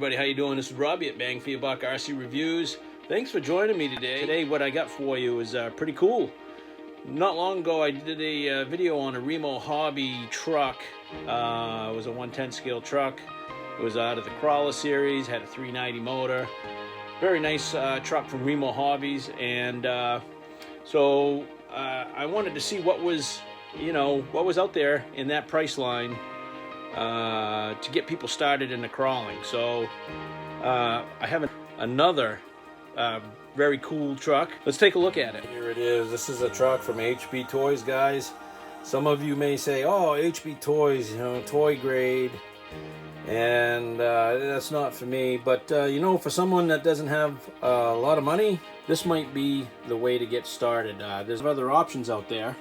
everybody, how you doing? This is Robbie at Bang for Your Buck RC Reviews. Thanks for joining me today. Today what I got for you is pretty cool. Not long ago I did a video on a Remo Hobby truck. It was a 110 scale truck. It was out of the Crawler series, had a 390 motor. Very nice truck from Remo Hobbies, and so I wanted to see what was, what was out there in that price line to get people started in the crawling. So I have another very cool truck. Let's take a look at it. Here it is. This is a truck from HB Toys, guys. Some of you may say, oh, HB Toys, toy grade, and that's not for me. But for someone that doesn't have a lot of money, this might be the way to get started. There's other options out there,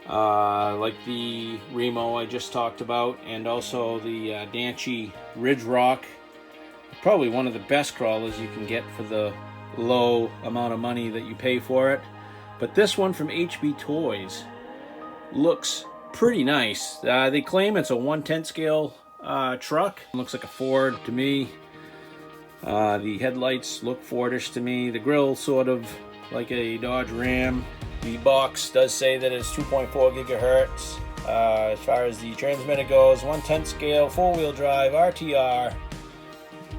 like the Remo I just talked about, and also the Danchi Ridge Rock. Probably one of the best crawlers you can get for the low amount of money that you pay for it. But this one from HB Toys looks pretty nice. They claim it's a 1/10 scale truck. Looks like a Ford to me. The headlights look Fordish to me. The grill sort of like a Dodge Ram. The box does say that it's 2.4 gigahertz. As far as the transmitter goes, 1/10 scale, 4-wheel drive, RTR.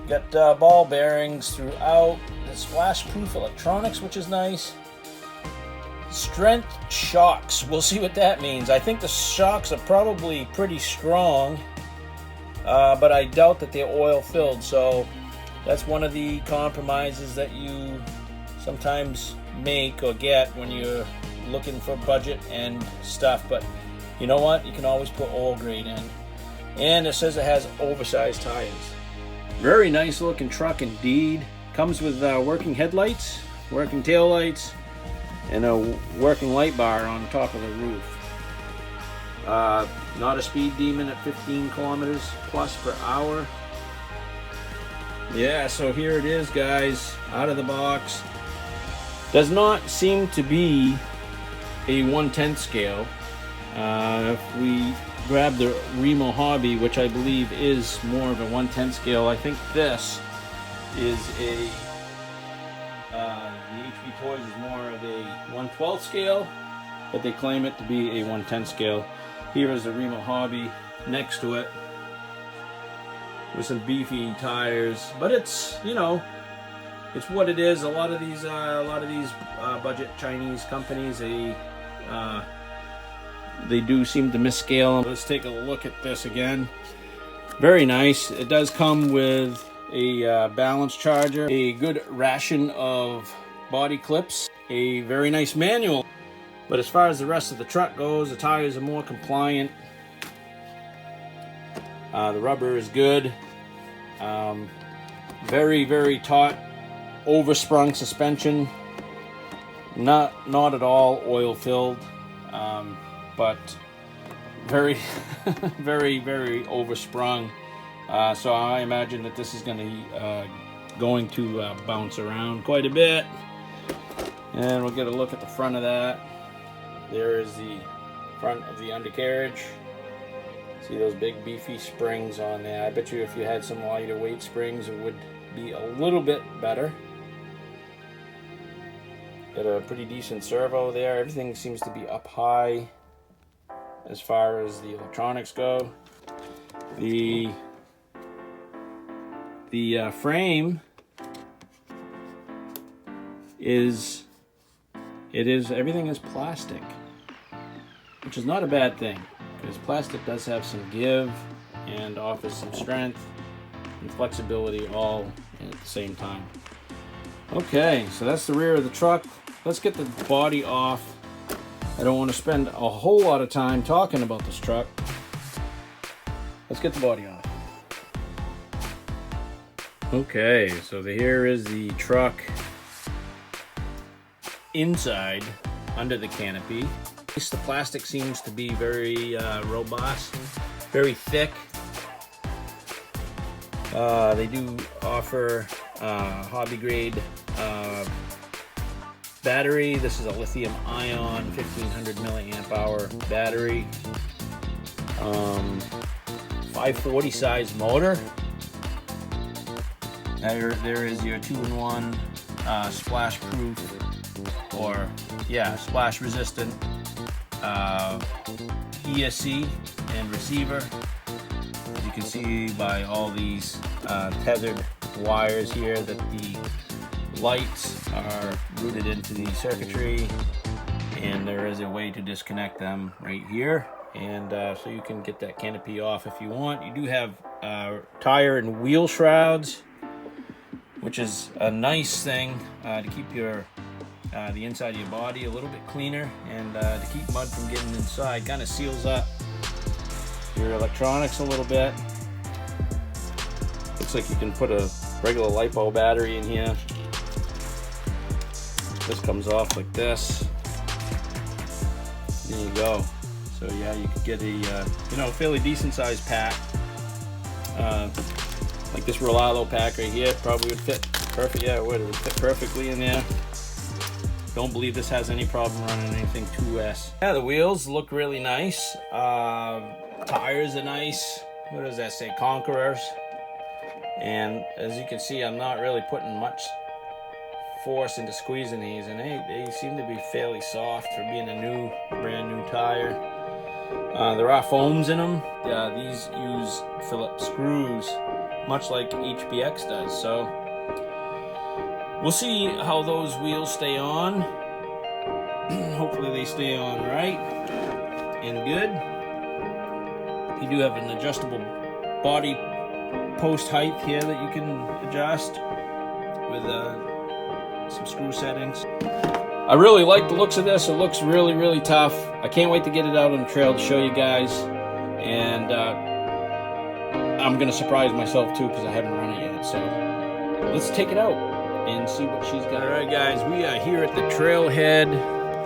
Got ball bearings throughout. There's splash-proof electronics, which is nice. Strength shocks. We'll see what that means. I think the shocks are probably pretty strong, but I doubt that they're oil-filled. So that's one of the compromises that you sometimes make or get when you're looking for budget and stuff. But you know what? You can always put oil grade in. And it says it has oversized tires. Very nice looking truck indeed. Comes with working headlights, working tail lights, and a working light bar on top of the roof. Not a speed demon at 15 kilometers plus per hour. Yeah, so here it is, guys, out of the box. Does not seem to be a 1/10 scale. If we grab the Remo Hobby, which I believe is more of a 1/10 scale, I think this is the HB Toys is more of a 1/12 scale, but they claim it to be a 1/10 scale. Here is the Remo Hobby next to it with some beefy tires, but it's it's what it is. A lot of these budget Chinese companies, they do seem to misscale them. Let's take a look at this again. Very nice. It does come with a balance charger, a good ration of body clips, a very nice manual. But as far as the rest of the truck goes, the tires are more compliant. The rubber is good. Very, very taut, oversprung suspension. Not at all oil filled, but very, very, very oversprung. So I imagine that this is going to bounce around quite a bit. And we'll get a look at the front of that. There is the front of the undercarriage. See those big beefy springs on there. I bet you if you had some lighter weight springs, it would be a little bit better. Got a pretty decent servo there. Everything seems to be up high as far as the electronics go. The frame everything is plastic, which is not a bad thing, because plastic does have some give and offers some strength and flexibility all at the same time. Okay, so that's the rear of the truck. Let's get the body off. I don't want to spend a whole lot of time talking about this truck. Let's get the body off. Okay, so here is the truck inside, under the canopy. The plastic seems to be very robust, very thick. They do offer hobby grade battery. This is a lithium ion 1500 milliamp hour battery. 540 size motor. There is your 2-in-1 splash proof, or yeah, splash resistant ESC and receiver. You can see by all these tethered wires here that the lights are routed into the circuitry, and there is a way to disconnect them right here, and so you can get that canopy off if you want. You do have tire and wheel shrouds, which is a nice thing to keep your the inside of your body a little bit cleaner, and to keep mud from getting inside. Kind of seals up your electronics a little bit. Looks like you can put a regular LiPo battery in here. This comes off like this. There you go. So yeah, you could get a you know, fairly decent sized pack. Like this Rolalo pack right here probably would fit perfect. Yeah, it would fit perfectly in there. Don't believe this has any problem running anything 2S. Yeah, the wheels look really nice. Tires are nice. What does that say? Conquerors. And as you can see, I'm not really putting much force into squeezing these, and they seem to be fairly soft for being a brand new tire. There are foams in them. These use Phillips screws, much like HPX does. So we'll see how those wheels stay on. Hopefully they stay on right and good. You do have an adjustable body post height here that you can adjust with some screw settings. I really like the looks of this. It looks really, really tough. I can't wait to get it out on the trail to show you guys. And I'm gonna surprise myself too, because I haven't run it yet. So let's take it out and see what she's got. All right, guys, we are here at the trailhead.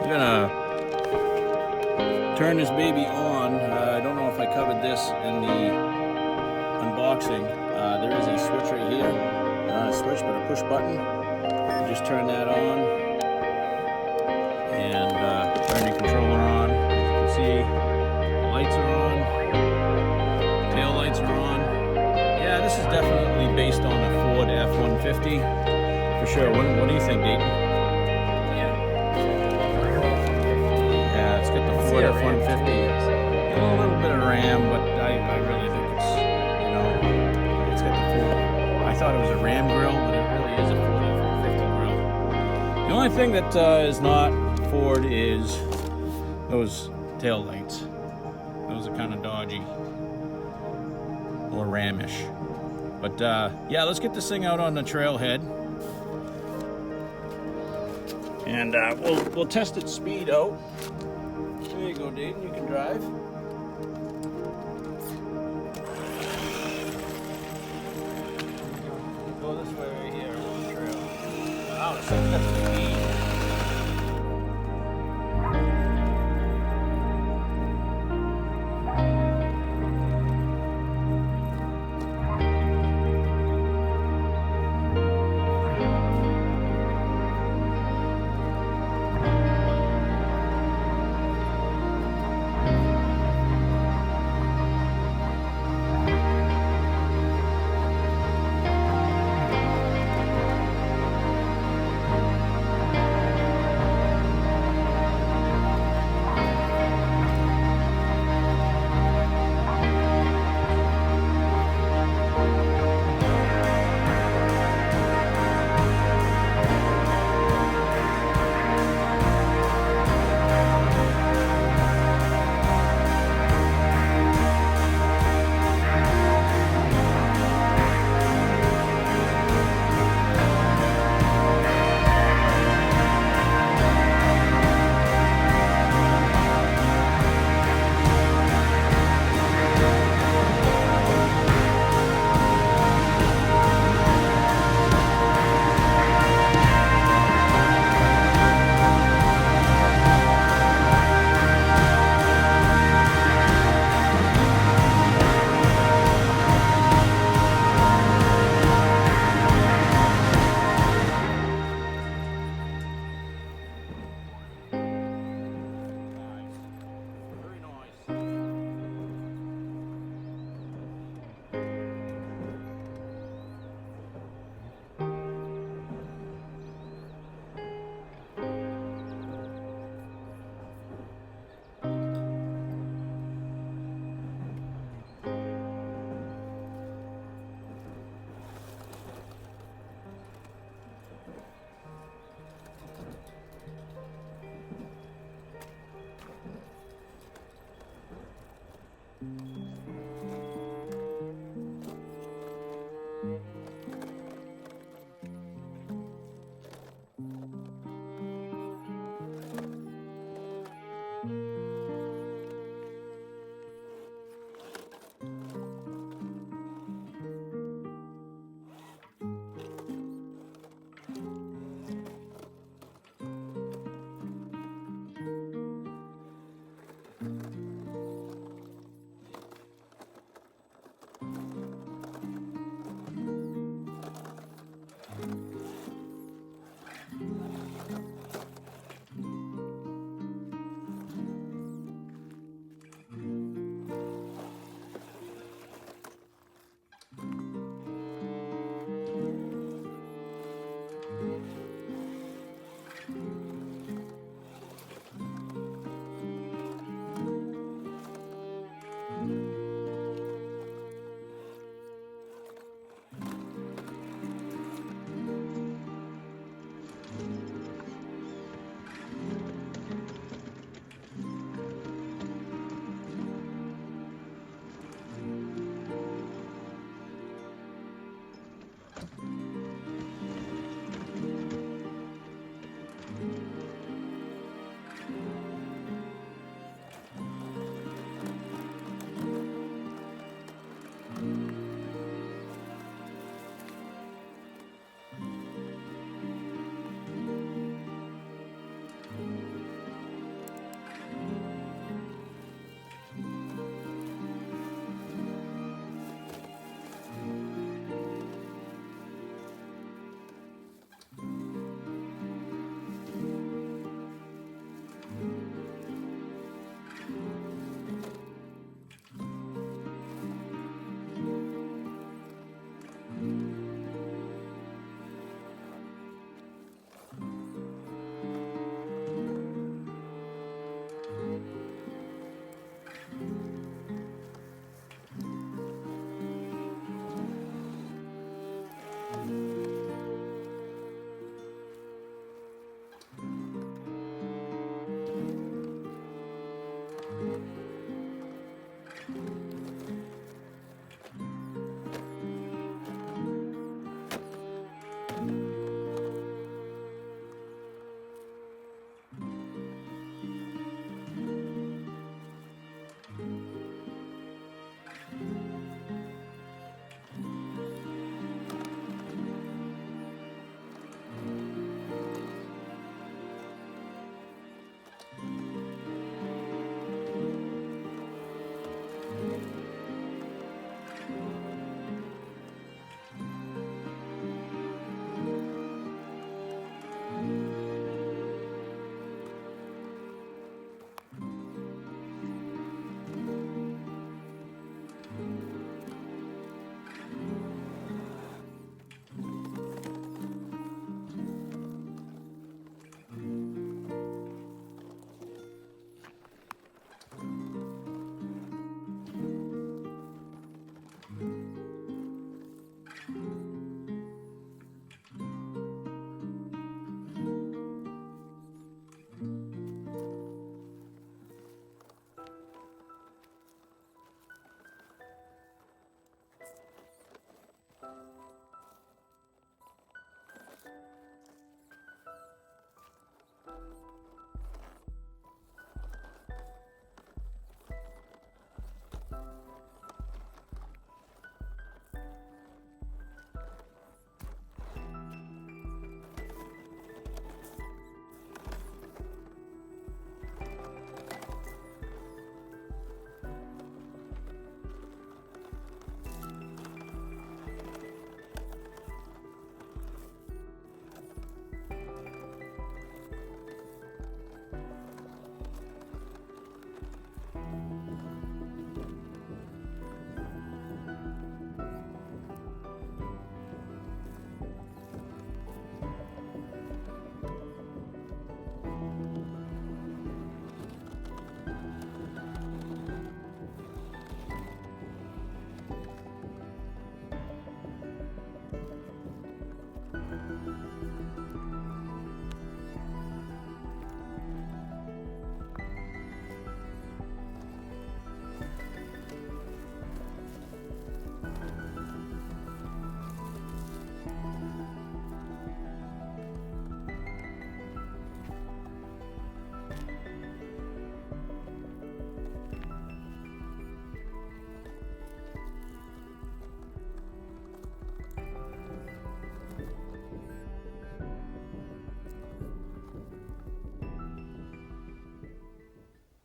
I'm gonna turn this baby on. I don't know if I covered this in the unboxing. There is a switch right here. Not a switch, but a push button. You just turn that on and turn your controller on. As you can see, the lights are on, tail lights are on. Yeah, this is definitely based on a Ford F-150 for sure. What do you think, Dayton? Yeah, it's got the Ford F-150. A little bit of Ram, but I really think it's, you know, it's got the Ford. I thought it was a Ram grill, but it really is a Ford F-150 grill. The only thing that is not Ford is those tail lights. Those are kind of dodgy or Ramish. But yeah, let's get this thing out on the trailhead, and we'll test its speed out. There you go, Dayton. You can drive. Go this way right here on the trail. Wow, it's like that's the speed.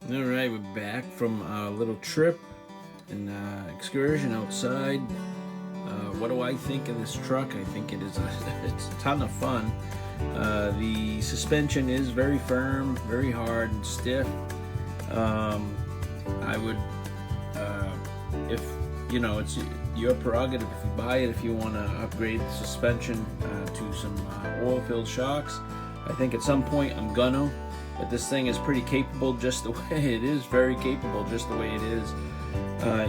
Alright, we're back from a little trip and excursion outside. What do I think of this truck? I think it's a ton of fun. The suspension is very firm, very hard and stiff. I would, if you know, it's your prerogative if you buy it, if you want to upgrade the suspension to some oil-filled shocks. I think at some point I'm gonna, but this thing is pretty capable just the way it is, very capable just the way it is,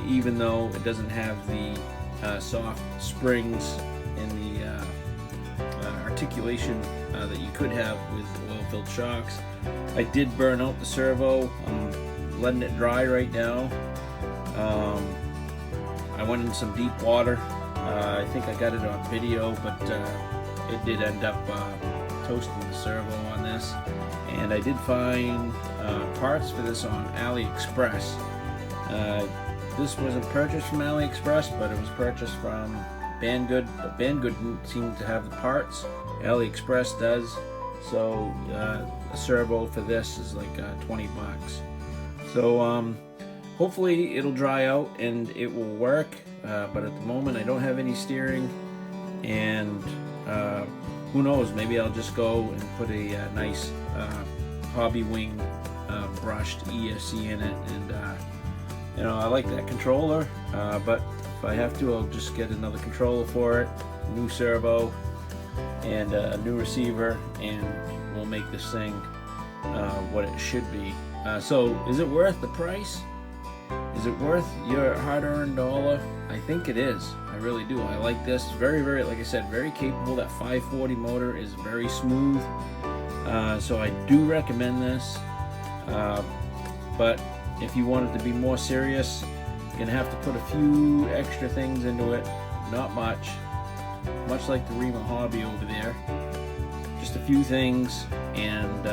even though it doesn't have the soft springs and the articulation that you could have with oil-filled shocks. I did burn out the servo. I'm letting it dry right now. I went in some deep water. I think I got it on video, but it did end up toasting the servo on this. And I did find parts for this on AliExpress. This wasn't purchased from AliExpress, but it was purchased from Banggood. But Banggood didn't seem to have the parts. AliExpress does. So a servo for this is like 20 bucks. So hopefully it'll dry out and it will work. But at the moment I don't have any steering, and who knows, maybe I'll just go and put a nice hobby wing brushed ESC in it, and you know, I like that controller, but if I have to, I'll just get another controller for it, new servo and a new receiver, and we'll make this thing what it should be. So is it worth the price? Is it worth your hard-earned dollar? I think it is. I really do. I like this. Very, very, like I said, very capable. That 540 motor is very smooth. So I do recommend this. But if you want it to be more serious, you're going to have to put a few extra things into it. Not much. Much like the Remo Hobby over there. Just a few things, and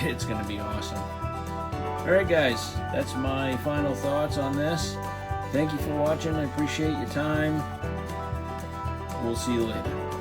it's going to be awesome. Alright guys, that's my final thoughts on this. Thank you for watching. I appreciate your time. We'll see you later.